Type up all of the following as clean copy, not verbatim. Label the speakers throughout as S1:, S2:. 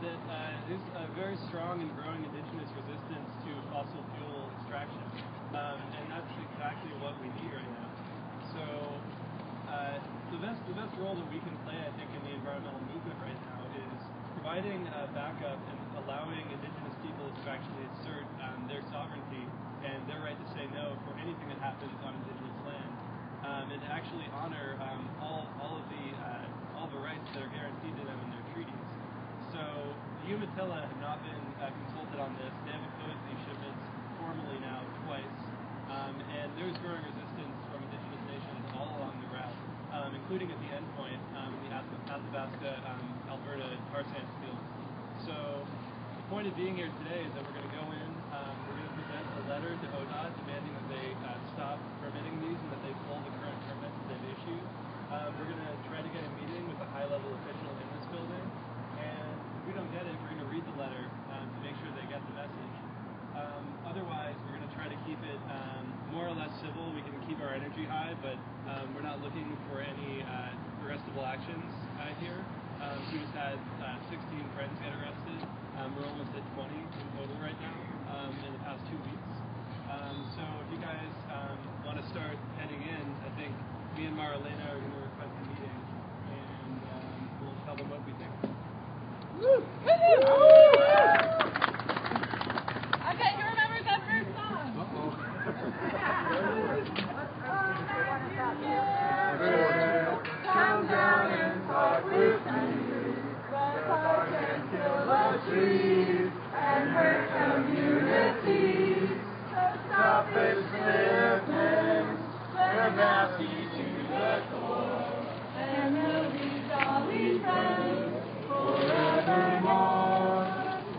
S1: that there's a very strong and growing indigenous resistance to fossil fuel extraction, and that's exactly what we need right now. So the best role that we can play, I think, in the environmental movement right now is providing backup and allowing indigenous peoples to actually assert their sovereignty and their right to say no for anything that happens on indigenous land, and to actually honor all the rights that are guaranteed to them in their treaties. So the Umatilla have not been consulted on this. They have opposed these shipments formally now twice, and there's growing resistance from indigenous nations all along the route, including at the endpoint in the Athabasca, Alberta tar sands field. So the point of being here today is that we're going to go in, we're going to present a letter to ODOT demanding that they stop permitting these and that they pull the current permits that they've issued. We're going to try to get a meeting with a high-level official in this building, and if we don't get it, we're going to read the letter to make sure they get the message. Otherwise, we're going to try to keep it more or less civil. We can keep our energy high, but we're not looking for any arrestable actions here. We just had 16 friends get arrested. We're almost at 20 in total right now in the past 2 weeks. So if you guys want to start heading in, I think me and Marlena are going to request a meeting, and we'll tell them what we think.
S2: Woo! Okay, who remembers that first song? Come down and talk with me. The talk can kill the trees and hurt communities. So stop this swiftness. We're nasty to the core, and we'll be jolly friends forevermore.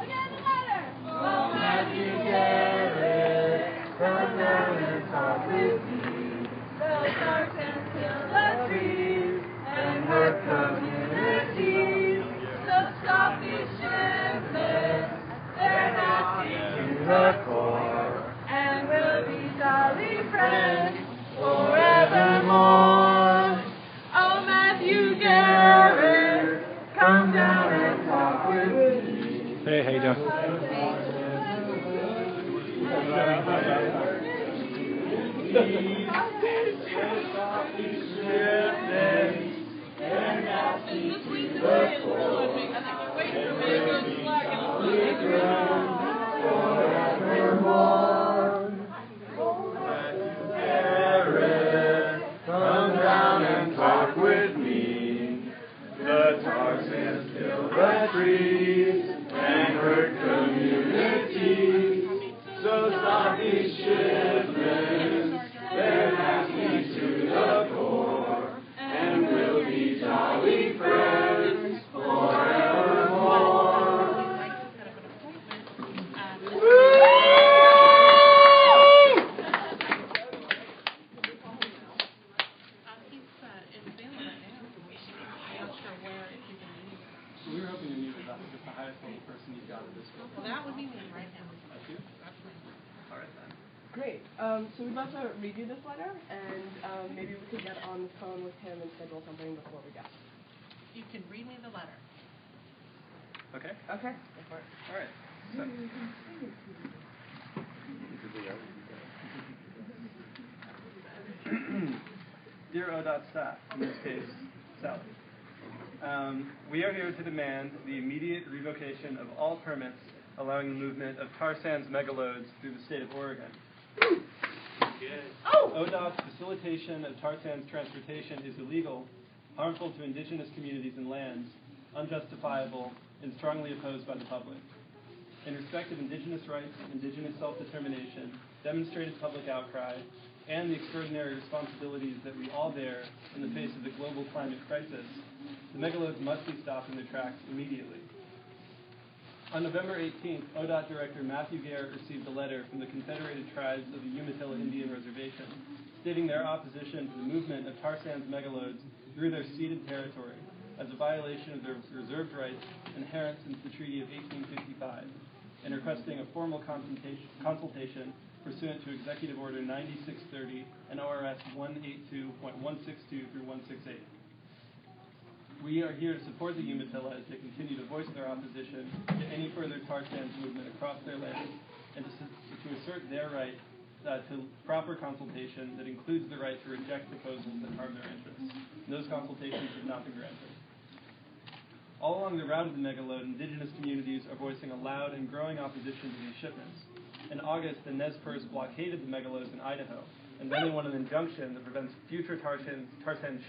S2: Again, the letter. Oh, Matthew Garrett, come down and talk with me. The stars can kill the trees and hurt communities. So stop these shipments. They're nasty to the core, and we'll be jolly friends forevermore. Oh, Matthew Garrett, come down and talk with me.
S1: Hey, how you doing?
S3: Come down and talk with me. The toxins kill the trees and hurt communities. So stop these shipments. They're nasty to the core, and we'll be jolly friends forevermore.
S1: So we were hoping to meet with just the highest level person you've got at this group.
S2: Well, that would be me right now.
S1: That's you? All right, then.
S4: Great. So we'd love to read you this letter, and maybe we could get on the phone with him and schedule something before we go.
S2: You can read me the letter.
S1: Okay.
S4: Okay. Go for it.
S1: All right. So. Dear ODOT staff, in this case, Sally, we are here to demand the immediate revocation of all permits allowing the movement of tar sands megaloads through the state of Oregon. ODOT's facilitation of tar sands transportation is illegal, harmful to indigenous communities and lands, unjustifiable, and strongly opposed by the public. In respect of indigenous rights, indigenous self-determination, demonstrated public outcry, and the extraordinary responsibilities that we all bear in the face of the global climate crisis, the megaloads must be stopped in their tracks immediately. On November 18th, ODOT Director Matthew Garrett received a letter from the Confederated Tribes of the Umatilla Indian Reservation stating their opposition to the movement of tar sands megaloads through their ceded territory as a violation of their reserved rights inherent since the Treaty of 1855, and requesting a formal consultation pursuant to Executive Order 9630 and ORS 182.162 through 168. We are here to support the Umatilla as they continue to voice their opposition to any further tar sands movement across their lands, and to assert their right to proper consultation that includes the right to reject proposals that harm their interests. And those consultations have not been granted. All along the route of the megalode, indigenous communities are voicing a loud and growing opposition to these shipments. In August, the Nez Perce blockaded the megalodes in Idaho, and then they want an injunction that prevents future tar sand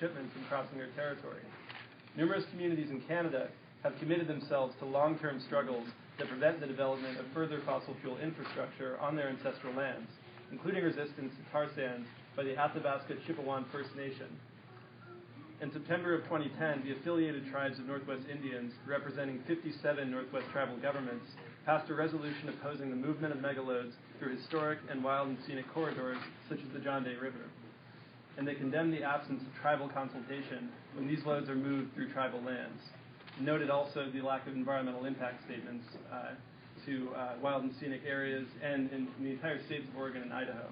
S1: shipments from crossing their territory. Numerous communities in Canada have committed themselves to long-term struggles that prevent the development of further fossil fuel infrastructure on their ancestral lands, including resistance to tar sands by the Athabasca Chippewa First Nation. In September of 2010, the affiliated tribes of Northwest Indians, representing 57 Northwest tribal governments, passed a resolution opposing the movement of megalodes through historic and wild and scenic corridors such as the John Day River. And they condemned the absence of tribal consultation when these loads are moved through tribal lands. Noted also the lack of environmental impact statements to wild and scenic areas and in the entire states of Oregon and Idaho.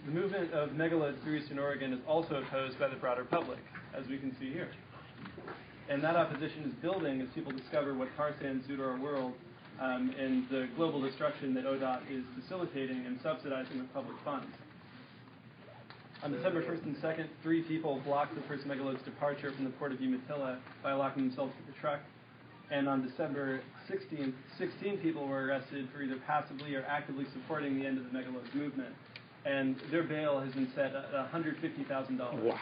S1: The movement of megalodes through eastern Oregon is also opposed by the broader public, as we can see here. And that opposition is building as people discover what tar sands do to our world and the global destruction that ODOT is facilitating and subsidizing with public funds. On December 1st and 2nd, 3 people blocked the first megalode's departure from the port of Umatilla by locking themselves to the truck. And on December 16th, 16 people were arrested for either passively or actively supporting the end of the megalode's movement. And their bail has been set at $150,000.
S3: Wow.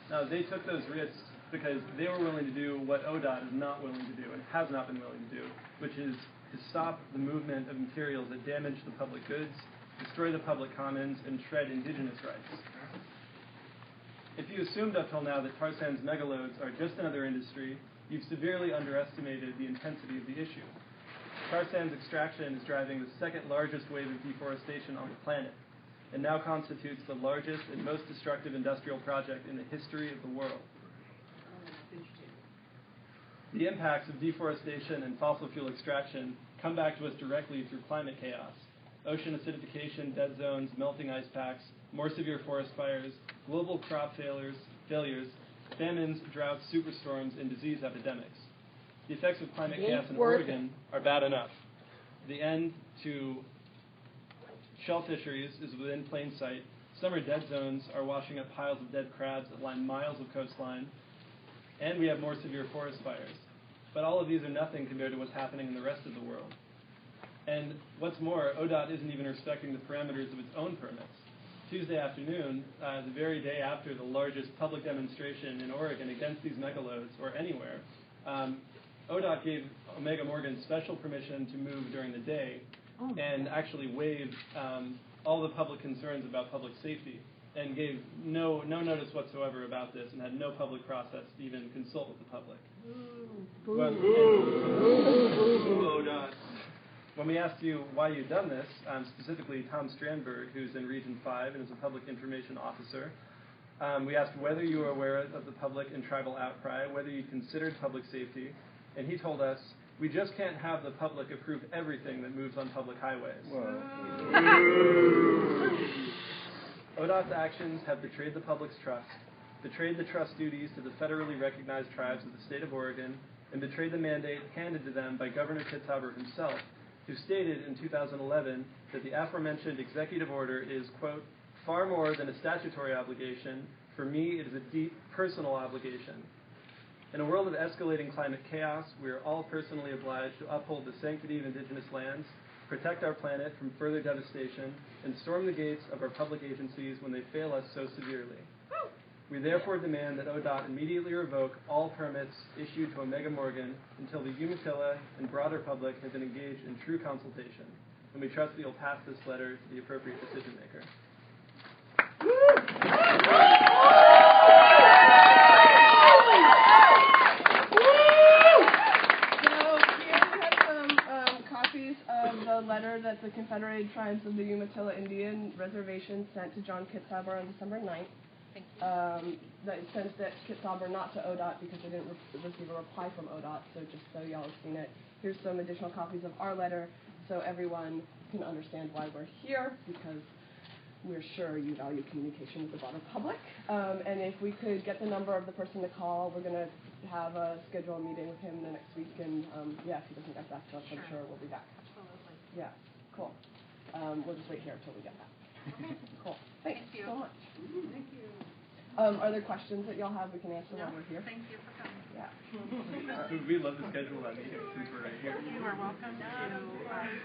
S1: Now, they took those risks because they were willing to do what ODOT is not willing to do and has not been willing to do, which is to stop the movement of materials that damage the public goods, destroy the public commons, and shred indigenous rights. If you assumed up till now that tar sands megalodes are just another industry, you've severely underestimated the intensity of the issue. Tar sands extraction is driving the second largest wave of deforestation on the planet, and now constitutes the largest and most destructive industrial project in the history of the world. The impacts of deforestation and fossil fuel extraction come back to us directly through climate chaos. Ocean acidification, dead zones, melting ice packs, more severe forest fires, global crop failures, famines, droughts, superstorms, and disease epidemics. The effects of climate chaos in Oregon are bad enough. The end to shell fisheries is within plain sight. Summer dead zones are washing up piles of dead crabs that line miles of coastline. And we have more severe forest fires. But all of these are nothing compared to what's happening in the rest of the world. And what's more, ODOT isn't even respecting the parameters of its own permits. Tuesday afternoon, the very day after the largest public demonstration in Oregon against these megalodes, or anywhere, ODOT gave Omega Morgan special permission to move during the day and actually waived all the public concerns about public safety and gave no notice whatsoever about this and had no public process to even consult with the public. ODOT. When we asked you why you'd done this, specifically Tom Strandberg, who's in Region 5 and is a public information officer, we asked whether you were aware of the public and tribal outcry, whether you considered public safety, and he told us, we just can't have the public approve everything that moves on public highways. ODOT's actions have betrayed the public's trust, betrayed the trust duties to the federally recognized tribes of the state of Oregon, and betrayed the mandate handed to them by Governor Kitzhaber himself, who stated in 2011 that the aforementioned executive order is, quote, far more than a statutory obligation. For me, it is a deep personal obligation. In a world of escalating climate chaos, we are all personally obliged to uphold the sanctity of indigenous lands, protect our planet from further devastation, and storm the gates of our public agencies when they fail us so severely. We therefore demand that ODOT immediately revoke all permits issued to Omega Morgan until the Umatilla and broader public have been engaged in true consultation. And we trust that you'll pass this letter to the appropriate decision maker.
S4: The letter that the Confederated Tribes of the Umatilla Indian Reservation sent to John Kitzhaber on December 9th. That sent that Kitzhaber not to ODOT because they didn't receive a reply from ODOT, so just so y'all have seen it. Here's some additional copies of our letter so everyone can understand why we're here, because we're sure you value communication with the broader public. And if we could get the number of the person to call, we're going to have a schedule a meeting with him the next week. And yeah, if he doesn't get back to us, I'm sure we'll be back.
S2: Absolutely.
S4: Yeah, cool. We'll just wait here until we get that.
S2: Okay.
S4: Cool. Thanks
S2: Thank you.
S4: so much.
S2: Thank you.
S4: Are there questions that y'all have we can answer while we're here?
S2: Thank you for coming.
S4: Yeah.
S1: We'd love to schedule that meeting since we're right here.
S2: You are welcome to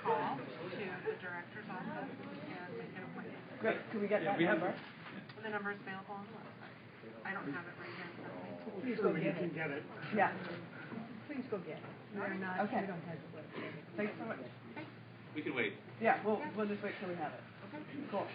S2: call to the director's office and make an appointment.
S4: Great. Could we get that
S1: we have-
S4: number?
S2: The number is available on the website. I don't have it right here in front of me.
S5: Please go get it.
S4: Yeah.
S5: Please go get it. We're not,
S4: Okay.
S5: we don't have it.
S4: Thanks so much.
S3: We can wait.
S4: Yeah, we'll just wait till we have it.
S2: Okay.
S4: Cool.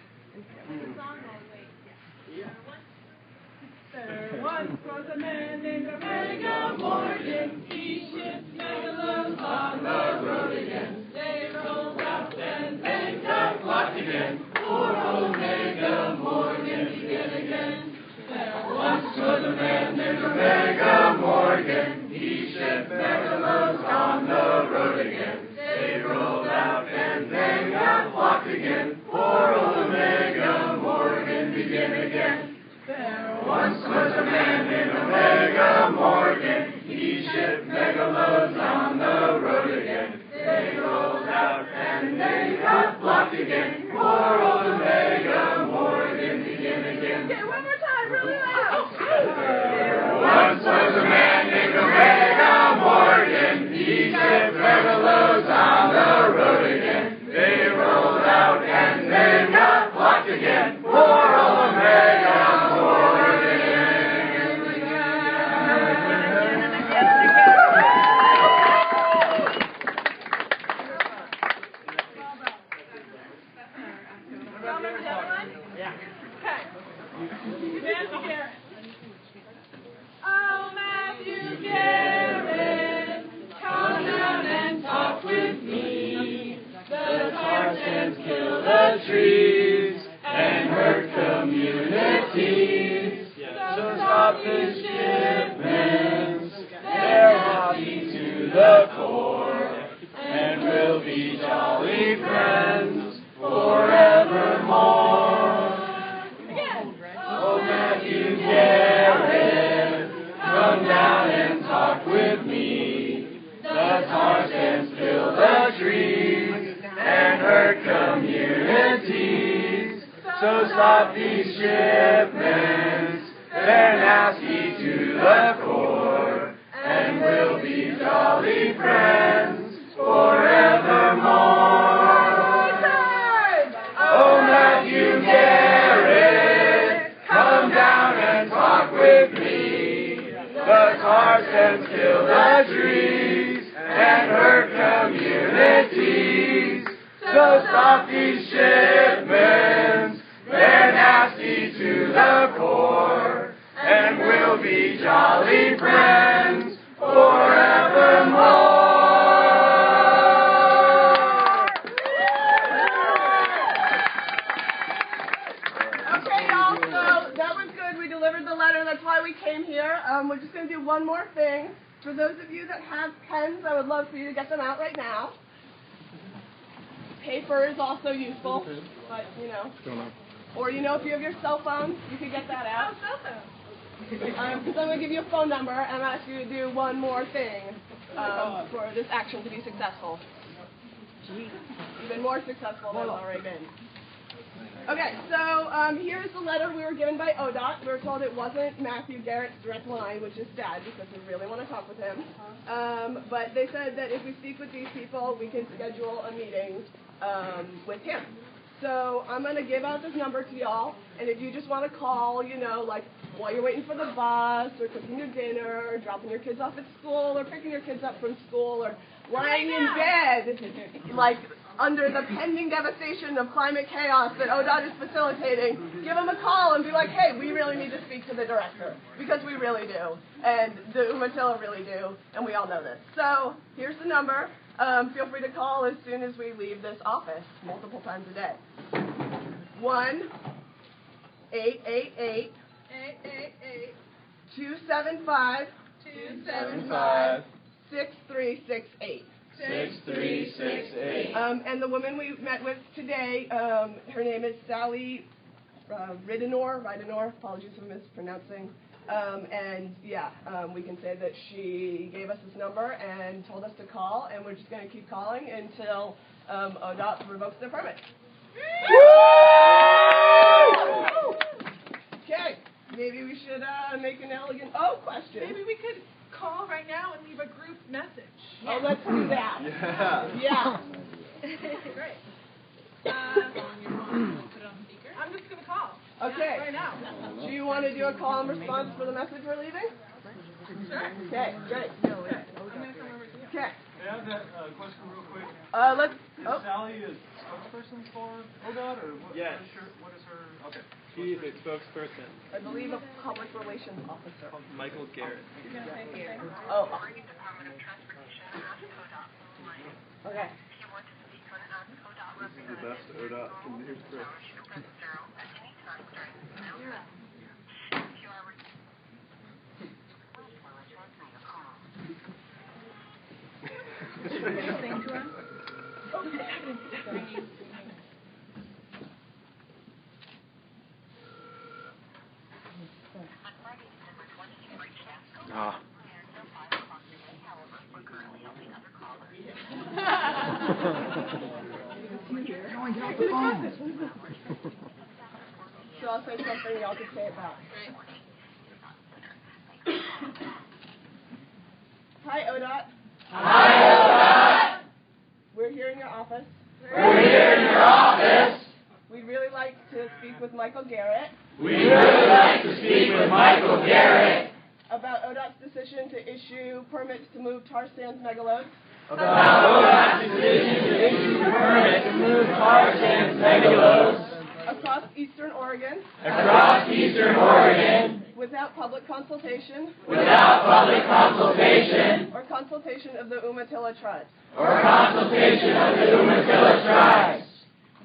S2: There once was a man named Omega Morgan. He shipped megaloads on the road again. They rolled out and they got locked again. Poor Omega Morgan begin again. There once was a man named Omega Morgan. He shipped megaloads on the road again. They rolled out and they got locked again. Poor Omega Morgan begin again. There once was a man named Omega Morgan. He shipped megaloads on the road again. They rolled out and they got blocked again. Poor Omega Morgan begin again.
S4: Okay, one more time, really loud.
S2: There once was a man named Omega Morgan. He shipped megaloads on the road again. They rolled out and they got blocked again. Poor Omega Oh, Matthew Garrett, come down and talk with me. The Tarzans kill the trees and hurt communities. So stop the shipments, they're hostile to the core, and we'll be jolly friends forevermore. Oh, Matthew Garrett, come down and talk with me. The Tarzans kill the trees and hurt communities. So stop these shipments, they're nasty to the core, and we'll be jolly friends forevermore. Oh, Matthew Garrett, come down and talk with me. The Tarzans kill the trees and hurt communities. So stop these shipments, they're nasty to the core, and we'll be jolly friends forevermore.
S4: Okay, y'all, so that was good. We delivered the letter. That's why we came here. We're just going to do one more thing. For those of you that have pens, I would love for you to get them out right now. Paper is also useful, but, or, if you have your cell phone, you could get that out.
S2: cell phone.
S4: Because I'm going to give you a phone number and ask you to do one more thing for this action to be successful. Even more successful than it's already been. Okay, so here's the letter we were given by ODOT. We were told it wasn't Matthew Garrett's direct line, which is sad because we really want to talk with him. But they said that if we speak with these people, we can schedule a meeting with him. So I'm going to give out this number to y'all, and if you just want to call, like while you're waiting for the bus, or cooking your dinner, or dropping your kids off at school, or picking your kids up from school, or lying in bed, like under the pending devastation of climate chaos that ODOT is facilitating, give them a call and be like, hey, we really need to speak to the director, because we really do, and the Umatilla really do, and we all know this. So here's the number. Feel free to call as soon as we leave this office, multiple times a day. 1-888-275-6368.
S3: 6368.
S4: And the woman we met with today, her name is Sally Ridenour, apologies for mispronouncing. We can say that she gave us this number and told us to call, and we're just going to keep calling until ODOT revokes their permit. Okay, maybe we should make an elegant question.
S2: Maybe we could call right now and leave a group message.
S4: Oh, let's do that. Yeah.
S2: Great. Put it on speaker. I'm just going to call.
S4: Okay.
S2: Right now.
S4: Do you want to do a call and response for the message we're leaving?
S2: Sure.
S4: Okay, great.
S2: I'm going to come over to you.
S4: Okay.
S1: May I have that question real quick? Is Sally a spokesperson for ODOT, or what,
S3: Yes.
S1: what is her? Okay. She's a spokesperson.
S4: I believe a public relations officer.
S1: Michael Garrett.
S2: You're going to say here.
S4: Oh. Okay.
S3: This is the best ODOT can do for us.
S2: Sing to him.
S3: Ah.
S4: So I'll say something, y'all can say it back. Hi, ODOT.
S3: Hi, ODOT.
S4: We're here in your office.
S3: We're here in your office.
S4: We'd really like to speak with Michael Garrett
S3: We'd really like to speak with Michael Garrett
S4: about ODOT's decision to issue permits to move tar sands megaloads
S3: about ODOT's decision to issue permits to move tar sands megaloads
S4: across eastern Oregon without public consultation or consultation of the Umatilla tribes.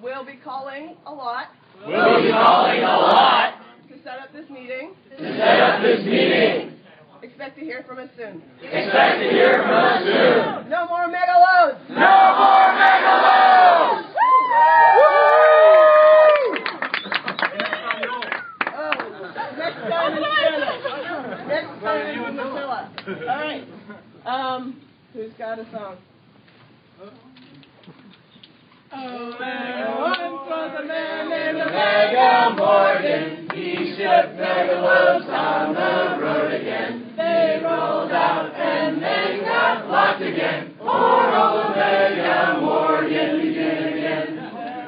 S4: We'll be calling a lot to set up this meeting. Expect to hear from us soon. No more megaloads! Next time in Spanish. Next time in Umatilla. All right. Who's got a song? Oh, there once was a man named
S3: Mega Morgan, he shipped megaloads on the road again. They rolled out and they got locked again. Poor old Mega Morgan, begin again.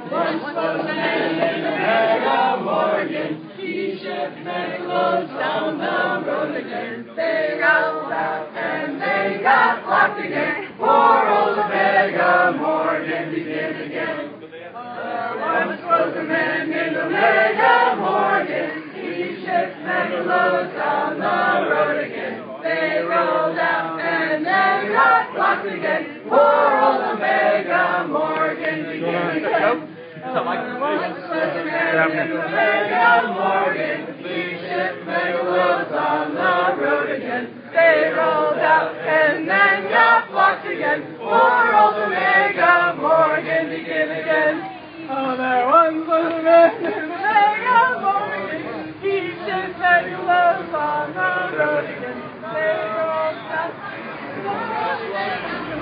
S3: Once was a man named Mega Morgan, he shipped megaloads down the road again. They rolled out and they got locked again. Poor old Mega Morgan, begin again. Once was a man named Mega Morgan. He shipped megaloads down the road again. They rolled out and then got locked again. Poor old Mega Morgan, begin again. Once was a man named Mega Morgan. He shipped megaloads on the road again. They rolled out and then got locked again. Poor old Mega Morgan, begin again. Oh, there once was a man named Mega Morgan. He shipped megaloads on the road again. They rolled out.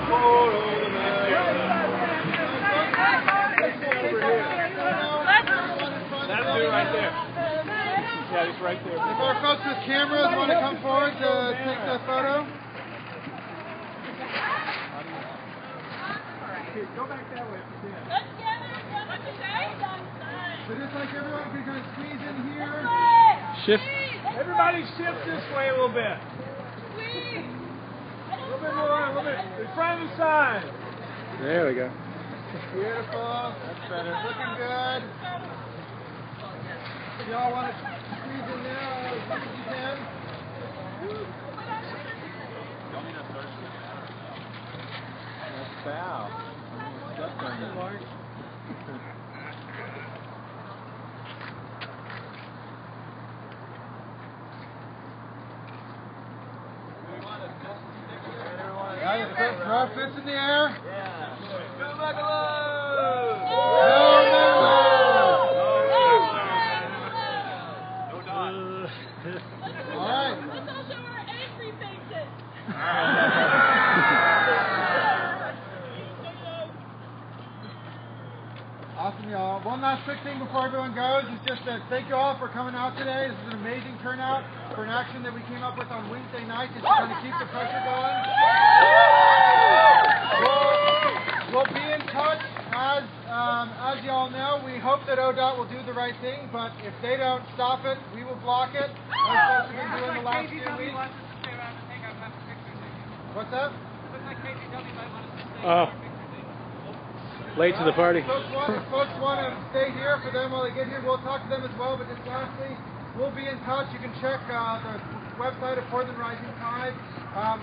S3: Poor old
S1: That's it right there. Yeah, he's right there.
S5: If our folks with cameras want to come forward to take the photo. Okay, go back that way if you can. So just like everyone can kind of squeeze in here.
S1: Shift. Everybody shift this way a little bit. A little bit more, a little bit. In front of the sign.
S6: There we go.
S5: Beautiful. That's better. Looking good. If y'all want to squeeze in there as much as you can.
S6: That's foul. That's on the mark.
S5: Yeah, Throw fists in the air.
S3: Go Buffalo!
S5: Go Megalos! All right.
S2: Let's all show our angry faces.
S5: Awesome, y'all. One last quick thing before everyone goes is just to thank you all for coming out today. This is an amazing turnout for an action that we came up with on Wednesday night just to kind of keep the pressure going. We'll be in touch. As you all know, we hope that ODOT will do the right thing, but if they don't stop it, we will block it. Like we've been doing the last few weeks. What's that?
S6: Late to the party.
S5: If folks want to stay here for them while they get here, we'll talk to them as well. But just lastly, we'll be in touch. You can check the website of Portland Rising Tide.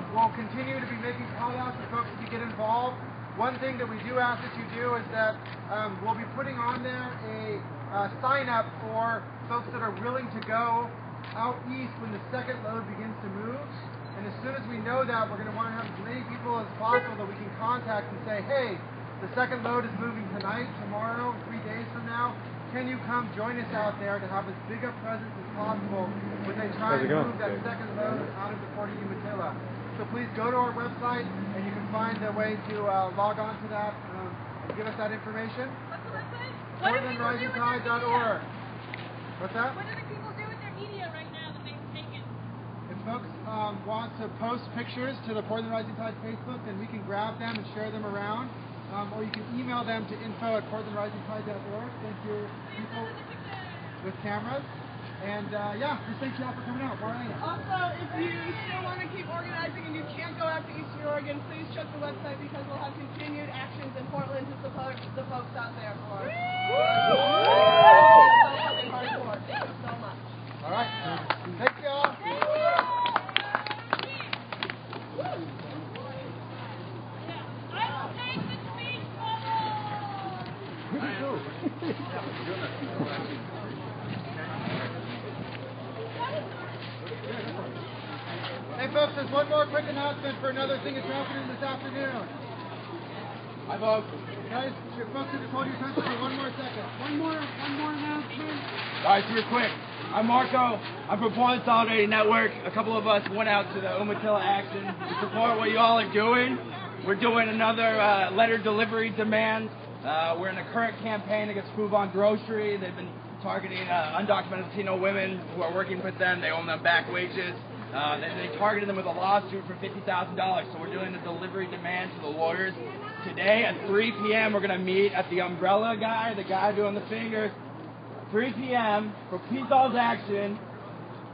S5: We'll continue to be making call-outs for folks to get involved. One thing that we do ask that you do is that we'll be putting on there a sign-up for folks that are willing to go out east when the second load begins to move. And as soon as we know that, we're going to want to have as many people as possible that we can contact and say, hey, the second load is moving tonight, tomorrow, 3 days from now. Can you come join us out there to have as big a presence as possible when they try to move that second load out of the Port of Umatilla? So please go to our website and you can find a way to log on to that and give us that information.
S2: What's the website?
S5: PortlandRisingTide.org. What's that?
S2: What do the people do with their media right now that they've taken?
S5: If folks want to post pictures to the Portland Rising Tide Facebook, then we can grab them and share them around. Or you can email them to info@portlandrisingtide.org. Thank you, people with cameras. And yeah, just thank you all for coming out.
S4: Also, if you still want to keep organizing and you can't go out to Eastern Oregon, please check the website because we'll have continued actions in Portland to support the folks out there for us. Hardcore. Thank you so much.
S5: All right. Thanks, y'all. Hey folks, there's one more quick announcement for another thing that's happening this afternoon. Hi folks. Guys, your folks can just hold your attention for one more second. One more announcement.
S3: Alright, super quick. I'm Marco. I'm from Portland Solidarity Network. A couple of us went out to the Umatilla Action to support what you all are doing. We're doing another letter delivery demand. We're in a current campaign against Food on Grocery. They've been targeting undocumented Latino women who are working with them. They owe them back wages. They targeted them with a lawsuit for $50,000. So we're doing a delivery demand to the lawyers. Today at 3 p.m. we're going to meet at the umbrella guy, the guy doing the fingers. 3 p.m. for Peace All's Action,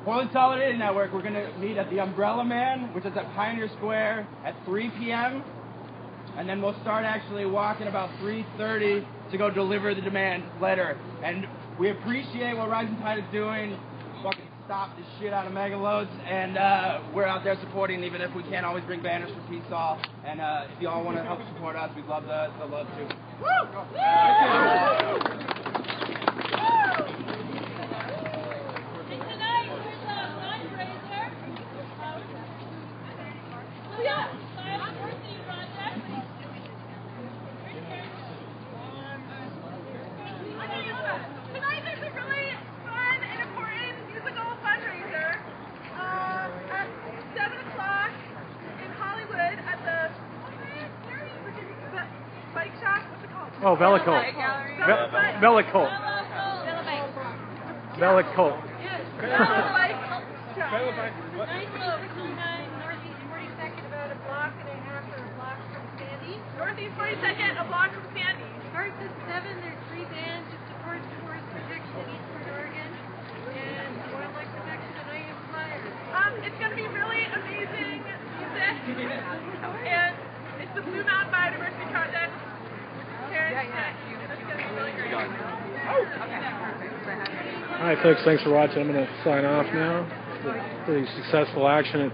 S3: Portland Solidarity Network. We're going to meet at the Umbrella Man, which is at Pioneer Square at 3 p.m. And then we'll start actually walking about 3:30 to go deliver the demand letter. And we appreciate what Rising Tide is doing. Fucking stop this shit out of megaloads. And we're out there supporting, even if we can't always bring banners for Peace All. And if you all want to help support us, we'd love the love too. Woo!
S2: Tonight there's a really fun and important musical fundraiser at 7 o'clock in Hollywood at the bike shop. What's it called?
S6: Oh, Bellicote. Bellicote. Bellicote.
S2: Yes. Bike shop. Nice little 59 Northeast 42nd, about a block and a half or a block from Sandy. Northeast 42nd, a block from Sandy. Starts at 7. There's 3 bands to support forest protection in Eastern Oregon and wildlife protection and I Inspire. It's going to be really amazing music. And it's the Blue Mountain Biodiversity Project. It's going to be really great.
S6: All right, folks, thanks for watching. I'm going to sign off now. Pretty successful action at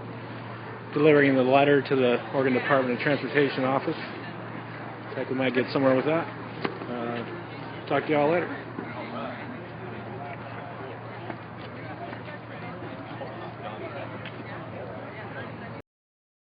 S6: delivering the letter to the Oregon Department of Transportation office. Looks like we might get somewhere with that. Talk to you all later.